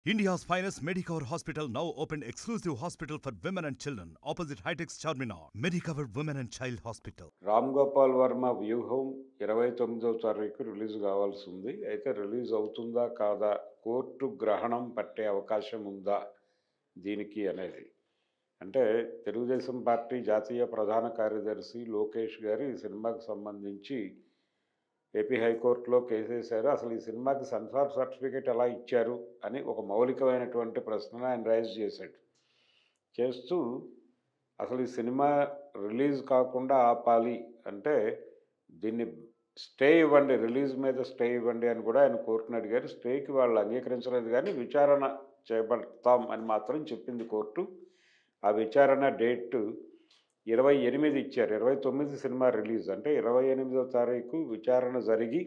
India's finest Medicover Hospital now opened exclusive hospital for women and children opposite Hightex Charminar. Medicover Women and Child Hospital. Ram Gopal Varma వ్యూహం 29వ తారీఖు release కావాల్సి ఉంది. అయితే release అవుతుందా కాదా, court గ్రహణం పట్టే అవకాశం ఉందా దీనికి అనేది. అంటే తెలుగుదేశం పార్టీ జాతీయ ప్రధాన కార్యదర్శి లోకేష్ గారు ఈ సినిమాకి సంబంధించి ఏపీ హైకోర్టులో కేసేశారు. అసలు ఈ సినిమాకి సెన్సార్ సర్టిఫికేట్ ఎలా ఇచ్చారు అని ఒక మౌలికమైనటువంటి ప్రశ్నను ఆయన రైజ్ చేశాడు. చేస్తూ అసలు ఈ సినిమా రిలీజ్ కాకుండా ఆపాలి అంటే దీన్ని స్టే ఇవ్వండి, రిలీజ్ మీద స్టే ఇవ్వండి అని కూడా ఆయన కోర్టును అడిగారు. స్టేకి వాళ్ళు అంగీకరించలేదు, కానీ విచారణ చేపడతాం అని మాత్రం చెప్పింది కోర్టు. ఆ విచారణ డేట్ 28 ఇచ్చారు. 29 సినిమా రిలీజ్ అంటే 28వ తారీఖు విచారణ జరిగి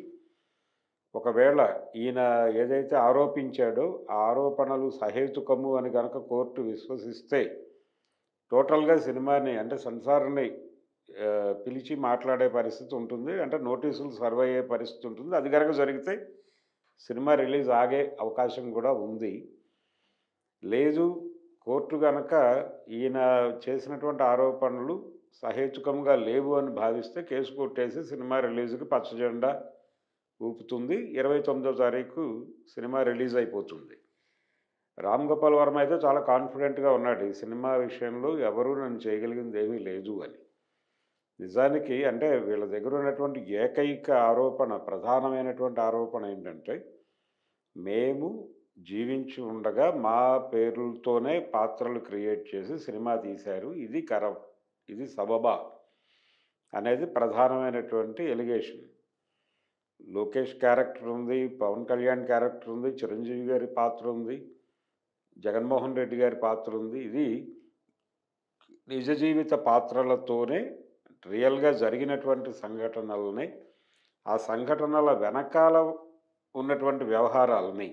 ఒకవేళ ఈయన ఏదైతే ఆరోపించాడో ఆ ఆరోపణలు సహేతుకము అని కనుక కోర్టు విశ్వసిస్తే టోటల్గా సినిమాని అంటే సెన్సార్ని పిలిచి మాట్లాడే పరిస్థితి ఉంటుంది. అంటే నోటీసులు సర్వ్ అయ్యే పరిస్థితి ఉంటుంది. అది కనుక జరిగితే సినిమా రిలీజ్ ఆగే అవకాశం కూడా ఉంది. లేదు, కోర్టు కనుక ఈయన చేసినటువంటి ఆరోపణలు సహేతుకంగా లేవు అని భావిస్తే కేసు కొట్టేసి సినిమా రిలీజ్కి పచ్చజెండా ఊపుతుంది. 29వ తారీఖు సినిమా రిలీజ్ అయిపోతుంది. రామ్ గోపాల్ వర్మ అయితే చాలా కాన్ఫిడెంట్గా ఉన్నాడు, ఈ సినిమా విషయంలో ఎవరూ నన్ను చేయగలిగింది ఏమీ లేదు అని. నిజానికి అంటే వీళ్ళ దగ్గర ఉన్నటువంటి ఏకైక ఆరోపణ, ప్రధానమైనటువంటి ఆరోపణ ఏంటంటే, మేము జీవించి ఉండగా మా పేర్లతోనే పాత్రలు క్రియేట్ చేసి సినిమా తీశారు, ఇది సబబా అనేది ప్రధానమైనటువంటి ఎలిగేషన్. లోకేష్ క్యారెక్టర్ ఉంది, పవన్ కళ్యాణ్ క్యారెక్టర్ ఉంది, చిరంజీవి గారి పాత్ర ఉంది, జగన్మోహన్ రెడ్డి గారి పాత్ర ఉంది. ఇది నిజ జీవిత పాత్రలతోనే రియల్గా జరిగినటువంటి సంఘటనలని, ఆ సంఘటనల వెనకాల ఉన్నటువంటి వ్యవహారాలని,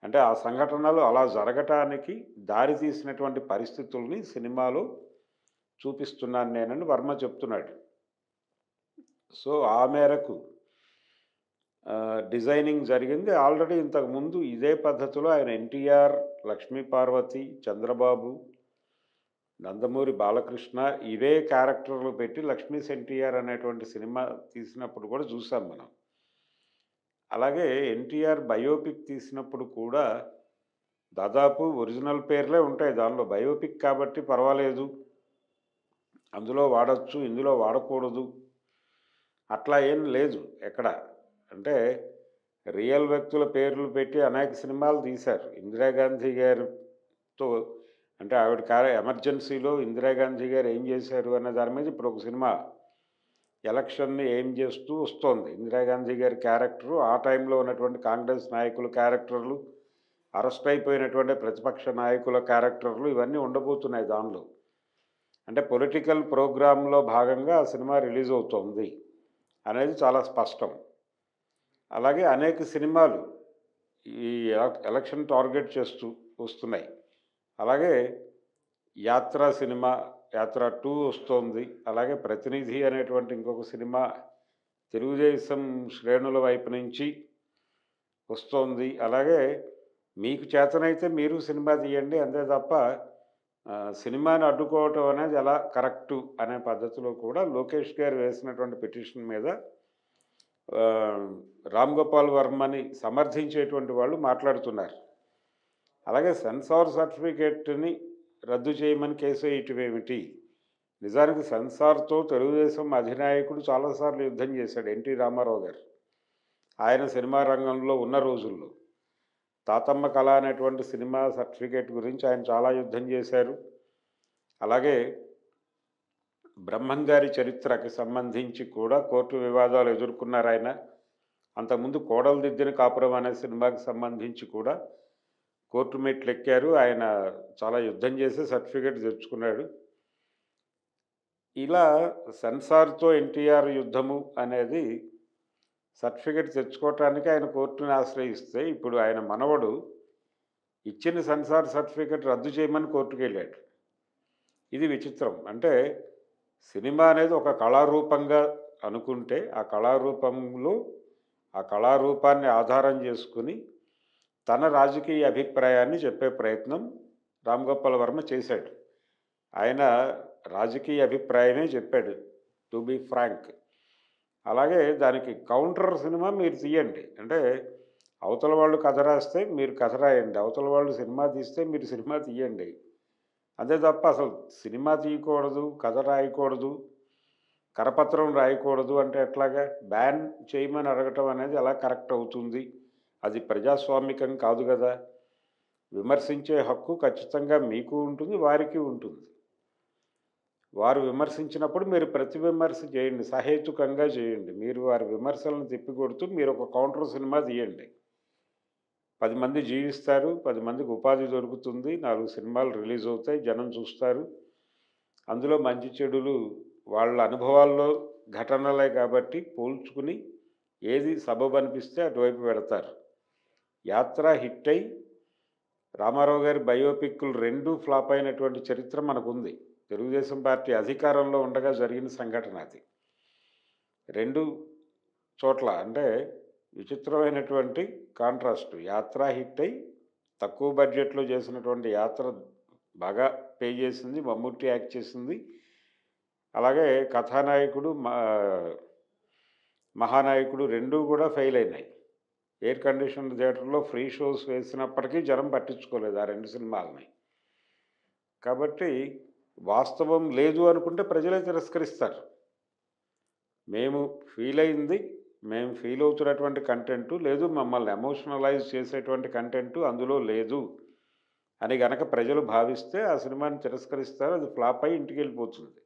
అంటే ఆ సంఘటనలు అలా జరగటానికి దారి తీసినటువంటి పరిస్థితుల్ని సినిమాలో చూపిస్తున్నాను నేనని వర్మ చెప్తున్నాడు. సో ఆ మేరకు డిజైనింగ్ జరిగింది. ఆల్రెడీ ఇంతకుముందు ఇదే పద్ధతిలో ఆయన ఎన్టీఆర్, లక్ష్మీపార్వతి, చంద్రబాబు, నందమూరి బాలకృష్ణ ఇవే క్యారెక్టర్లు పెట్టి లక్ష్మీస్ ఎన్టీఆర్ అనేటువంటి సినిమా తీసినప్పుడు కూడా చూసాం మనం. అలాగే ఎన్టీఆర్ బయోపిక్ తీసినప్పుడు కూడా దాదాపు ఒరిజినల్ పేర్లే ఉంటాయి దానిలో. బయోపిక్ కాబట్టి పర్వాలేదు, అందులో వాడచ్చు, ఇందులో వాడకూడదు అట్లా ఏం లేదు ఎక్కడ. అంటే రియల్ వ్యక్తుల పేర్లు పెట్టి అనేక సినిమాలు తీశారు. ఇందిరాగాంధీ గారితో అంటే ఆవిడ ఎమర్జెన్సీలో ఇందిరాగాంధీ గారు ఏం చేశారు అనే దాని మీద ఇప్పుడు ఒక సినిమా ఎలక్షన్ని ఏం చేస్తూ వస్తోంది. ఇందిరాగాంధీ గారి క్యారెక్టరు, ఆ టైంలో ఉన్నటువంటి కాంగ్రెస్ నాయకుల క్యారెక్టర్లు, అరెస్ట్ అయిపోయినటువంటి ప్రతిపక్ష నాయకుల క్యారెక్టర్లు ఇవన్నీ ఉండబోతున్నాయి దానిలో. అంటే పొలిటికల్ ప్రోగ్రాంలో భాగంగా ఆ సినిమా రిలీజ్ అవుతోంది అనేది చాలా స్పష్టం. అలాగే అనేక సినిమాలు ఈ ఎలక్షన్ టార్గెట్ చేస్తూ వస్తున్నాయి. అలాగే యాత్ర సినిమా, యాత్ర 2 వస్తోంది. అలాగే ప్రతినిధి అనేటువంటి ఇంకొక సినిమా తెలుగుదేశం శ్రేణుల వైపు నుంచి వస్తోంది. అలాగే మీకు చేతనైతే మీరు సినిమా తీయండి, అంతే తప్ప సినిమాని అడ్డుకోవటం అనేది ఎలా కరెక్టు అనే పద్ధతిలో కూడా లోకేష్ గారు వేసినటువంటి పిటిషన్ మీద రామ్ గోపాల్ వర్మని సమర్థించేటువంటి వాళ్ళు మాట్లాడుతున్నారు. అలాగే సెన్సార్ సర్టిఫికేట్ని రద్దు చేయమని కేసు వేయటం ఏమిటి? నిజానికి సెన్సార్తో తెలుగుదేశం అధినాయకుడు చాలాసార్లు యుద్ధం చేశాడు, ఎన్టీ రామారావు గారు. ఆయన సినిమా రంగంలో ఉన్న రోజుల్లో తాతమ్మ కళ అనేటువంటి సినిమా సర్టిఫికేట్ గురించి ఆయన చాలా యుద్ధం చేశారు. అలాగే బ్రహ్మంగారి చరిత్రకి సంబంధించి కూడా కోర్టు వివాదాలు ఎదుర్కొన్నారు ఆయన. అంతకుముందు కోడలు దిద్దిన కాపురం అనే సినిమాకి సంబంధించి కూడా కోర్టు మెట్లు ఎక్కారు. ఆయన చాలా యుద్ధం చేసి సర్టిఫికేట్ తెచ్చుకున్నాడు. ఇలా సెన్సార్తో ఎన్టీఆర్ యుద్ధము అనేది సర్టిఫికేట్ తెచ్చుకోవటానికి ఆయన కోర్టుని ఆశ్రయిస్తే, ఇప్పుడు ఆయన మనవడు ఇచ్చిన సెన్సార్ సర్టిఫికేట్ రద్దు చేయమని కోర్టుకు వెళ్ళాడు. ఇది విచిత్రం. అంటే సినిమా అనేది ఒక కళారూపంగా అనుకుంటే ఆ కళారూపంలో ఆ కళారూపాన్ని ఆధారం చేసుకుని తన రాజకీయ అభిప్రాయాన్ని చెప్పే ప్రయత్నం రామ్ గోపాల్ వర్మ చేశాడు. ఆయన రాజకీయ అభిప్రాయమే చెప్పాడు, టు బీ ఫ్రాంక్. అలాగే దానికి కౌంటర్ సినిమా మీరు తీయండి. అంటే అవతల వాళ్ళు కథ రాస్తే మీరు కథ రాయండి. అవతల వాళ్ళు సినిమా తీస్తే మీరు సినిమా తీయండి. అంతే తప్ప అసలు సినిమా తీయకూడదు, కథ రాయకూడదు, కరపత్రం రాయకూడదు అంటే ఎట్లాగా? బ్యాన్ చేయమని అడగటం అనేది ఎలా కరెక్ట్ అవుతుంది? అది ప్రజాస్వామికం కాదు కదా! విమర్శించే హక్కు ఖచ్చితంగా మీకు ఉంటుంది, వారికి ఉంటుంది. వారు విమర్శించినప్పుడు మీరు ప్రతి విమర్శ చేయండి, సహేతుకంగా చేయండి. మీరు వారి విమర్శలను తిప్పికొడుతూ మీరు ఒక కౌంటర్ సినిమా తీయండి. 10 మంది జీవిస్తారు, 10 మందికి ఉపాధి దొరుకుతుంది, 4 సినిమాలు రిలీజ్ అవుతాయి, జనం చూస్తారు. అందులో మంచి చెడులు వాళ్ళ అనుభవాల్లో ఘటనలే కాబట్టి పోల్చుకుని ఏది సబబు అనిపిస్తే అటువైపు పెడతారు. యాత్ర హిట్ అయి రామారావు గారి బయోపిక్లు 2 ఫ్లాప్ అయినటువంటి చరిత్ర మనకుంది. తెలుగుదేశం పార్టీ అధికారంలో ఉండగా జరిగిన సంఘటన అది. 2 చోట్ల అంటే విచిత్రమైనటువంటి కాంట్రాస్ట్. యాత్ర హిట్ అయి తక్కువ బడ్జెట్‌లో చేసినటువంటి యాత్ర బాగా పే చేసింది. మమ్ముట్టి యాక్ట్ చేసింది. అలాగే కథానాయకుడు, మహానాయకుడు 2 కూడా ఫెయిల్ అయినాయి. ఎయిర్ కండిషన్ థియేటర్‌లో ఫ్రీ షోస్ వేసినప్పటికీ జనం పట్టించుకోలేదు ఆ 2 సినిమాలని. కాబట్టి వాస్తవం లేదు అనుకుంటే ప్రజలే తిరస్కరిస్తారు. మేము ఫీల్ అవుతున్నటువంటి కంటెంటు లేదు, మమ్మల్ని ఎమోషనలైజ్ చేసేటువంటి కంటెంటు అందులో లేదు అని గనక ప్రజలు భావిస్తే ఆ సినిమాని తిరస్కరిస్తారు. అది ఫ్లాప్ అయ్యి ఇంటికెళ్ళిపోతుంది.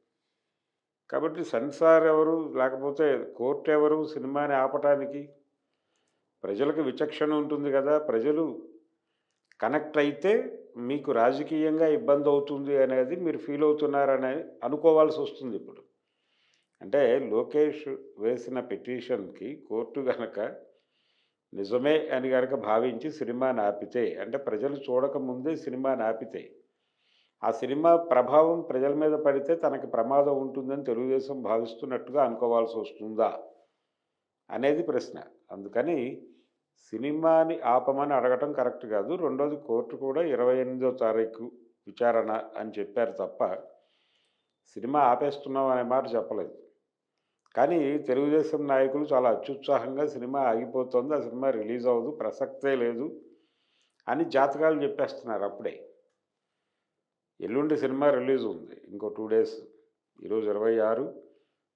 కాబట్టి సెన్సార్ ఎవరు, లేకపోతే కోర్ట్ ఎవరు సినిమాని ఆపటానికి? ప్రజలకు విచక్షణ ఉంటుంది కదా! ప్రజలు కనెక్ట్ అయితే మీకు రాజకీయంగా ఇబ్బంది అవుతుంది అనేది మీరు ఫీల్ అవుతున్నారని అనుకోవాల్సి వస్తుంది ఇప్పుడు. అంటే లోకేష్ వేసిన పిటిషన్‌కి కోర్టు గనక నిజమే అని గనక భావించి సినిమాని ఆపితే, అంటే ప్రజలు చూడకముందే సినిమాని ఆపితే, ఆ సినిమా ప్రభావం ప్రజల మీద పడితే తనకి ప్రమాదం ఉంటుందని తెలుగుదేశం భావిస్తున్నట్టుగా అనుకోవాల్సి వస్తుందా అనేది ప్రశ్న. అందుకని సినిమాని ఆపమని అడగటం కరెక్ట్ కాదు. రెండోది, కోర్టు కూడా 28వ తారీఖు విచారణ అని చెప్పారు తప్ప సినిమా ఆపేస్తున్నాం అనే మాట చెప్పలేదు. కానీ తెలుగుదేశం నాయకులు చాలా అత్యుత్సాహంగా సినిమా ఆగిపోతుంది, ఆ సినిమా రిలీజ్ అవ్వదు, ప్రసక్తే లేదు అని జాతకాలు చెప్పేస్తున్నారు అప్పుడే. ఎల్లుండి సినిమా రిలీజ్ ఉంది, ఇంకో 2 డేస్. ఈరోజు 26,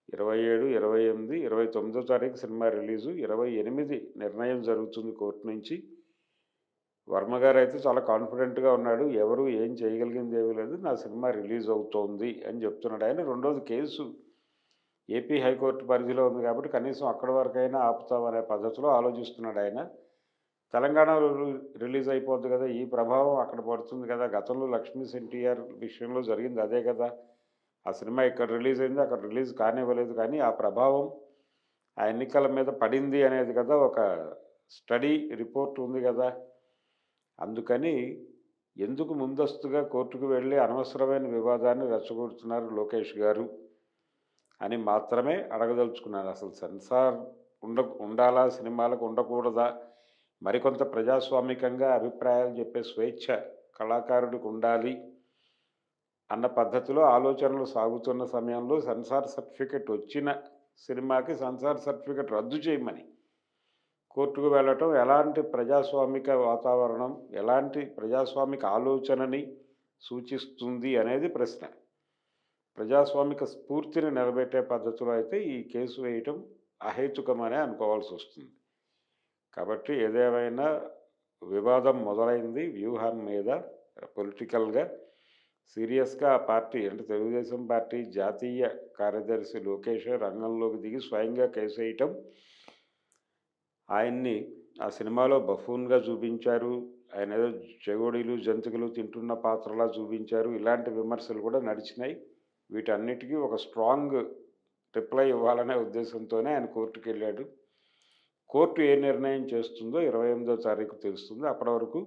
27, 28, 29వ తారీఖు సినిమా రిలీజు. 28 నిర్ణయం జరుగుతుంది కోర్టు నుంచి. వర్మ గారు అయితే చాలా కాన్ఫిడెంట్గా ఉన్నాడు. ఎవరు ఏం చేయగలిగింది ఏమీ లేదు, నా సినిమా రిలీజ్ అవుతోంది అని చెప్తున్నాడు ఆయన. రెండోది, కేసు ఏపీ హైకోర్టు పరిధిలో ఉంది కాబట్టి కనీసం అక్కడి వరకైనా ఆపుతామనే పద్ధతిలో ఆలోచిస్తున్నాడు ఆయన. తెలంగాణలో రిలీజ్ అయిపోద్ది కదా, ఈ ప్రభావం అక్కడ పడుతుంది కదా. గతంలో లక్ష్మీ ఎన్టీఆర్ విషయంలో జరిగింది అదే కదా. ఆ సినిమా ఇక్కడ రిలీజ్ అయింది, అక్కడ రిలీజ్ కానివ్వలేదు, కానీ ఆ ప్రభావం ఆ ఎన్నికల మీద పడింది అనేది కదా ఒక స్టడీ రిపోర్ట్ ఉంది కదా. అందుకని ఎందుకు ముందస్తుగా కోర్టుకు వెళ్ళి అనవసరమైన వివాదాన్ని రెచ్చగొడుతున్నారు లోకేష్ గారు అని మాత్రమే అడగదలుచుకున్నాను. అసలు సెన్సార్ ఉండాలా, సినిమాలకు ఉండకూడదా, మరికొంత ప్రజాస్వామికంగా అభిప్రాయాలు చెప్పే స్వేచ్ఛ కళాకారుడికి ఉండాలి అన్న పద్ధతిలో ఆలోచనలు సాగుతున్న సమయంలో సెన్సార్ సర్టిఫికెట్ వచ్చిన సినిమాకి సెన్సార్ సర్టిఫికెట్ రద్దు చేయమని కోర్టుకు వెళ్ళటం ఎలాంటి ప్రజాస్వామిక వాతావరణం, ఎలాంటి ప్రజాస్వామిక ఆలోచనని సూచిస్తుంది అనేది ప్రశ్న. ప్రజాస్వామిక స్ఫూర్తిని నిలబెట్టే పద్ధతిలో అయితే ఈ కేసు వేయటం అహేతుకమనే అనుకోవాల్సి వస్తుంది. కాబట్టి ఏదేమైనా వివాదం మొదలైంది వ్యూహం మీద. పొలిటికల్గా సీరియస్గా ఆ పార్టీ అంటే తెలుగుదేశం పార్టీ జాతీయ కార్యదర్శి లోకేష్ రంగంలోకి దిగి స్వయంగా కేసు వేయటం, ఆయన్ని ఆ సినిమాలో బఫూన్గా చూపించారు, ఆయన ఏదో చెగోడీలు జంతికలు తింటున్న పాత్రలా చూపించారు, ఇలాంటి విమర్శలు కూడా నడిచినాయి. వీటన్నిటికీ ఒక స్ట్రాంగ్ రిప్లై ఇవ్వాలనే ఉద్దేశంతోనే ఆయన కోర్టుకు వెళ్ళాడు. కోర్టు ఏ నిర్ణయం చేస్తుందో 28వ తారీఖు తెలుస్తుంది. అప్పటి వరకు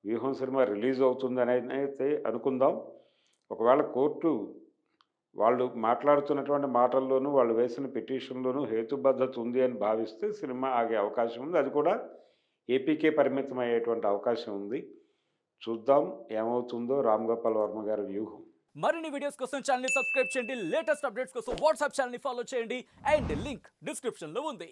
వ్యూహం సినిమా రిలీజ్ అవుతుందని అయితే అనుకుందాం. ఒకవేళ కోర్టు వాళ్ళు మాట్లాడుతున్నటువంటి మాటల్లోనూ, వాళ్ళు వేసిన పిటిషన్లోనూ హేతుబద్ధత ఉంది అని భావిస్తే సినిమా ఆగే అవకాశం ఉంది. అది కూడా ఏపీకే పరిమితం అయ్యేటువంటి అవకాశం ఉంది. చూద్దాం ఏమవుతుందో రామ్ గోపాల్ వర్మ గారి వ్యూహం. మరిన్ని వీడియోస్ కోసం ఛానల్ ని సబ్స్క్రైబ్ చేయండి. లేటెస్ట్ అప్డేట్స్ కోసం వాట్సాప్ ఛానల్ ని ఫాలో చేయండి. అండ్ లింక్ డిస్క్రిప్షన్ లో ఉంది.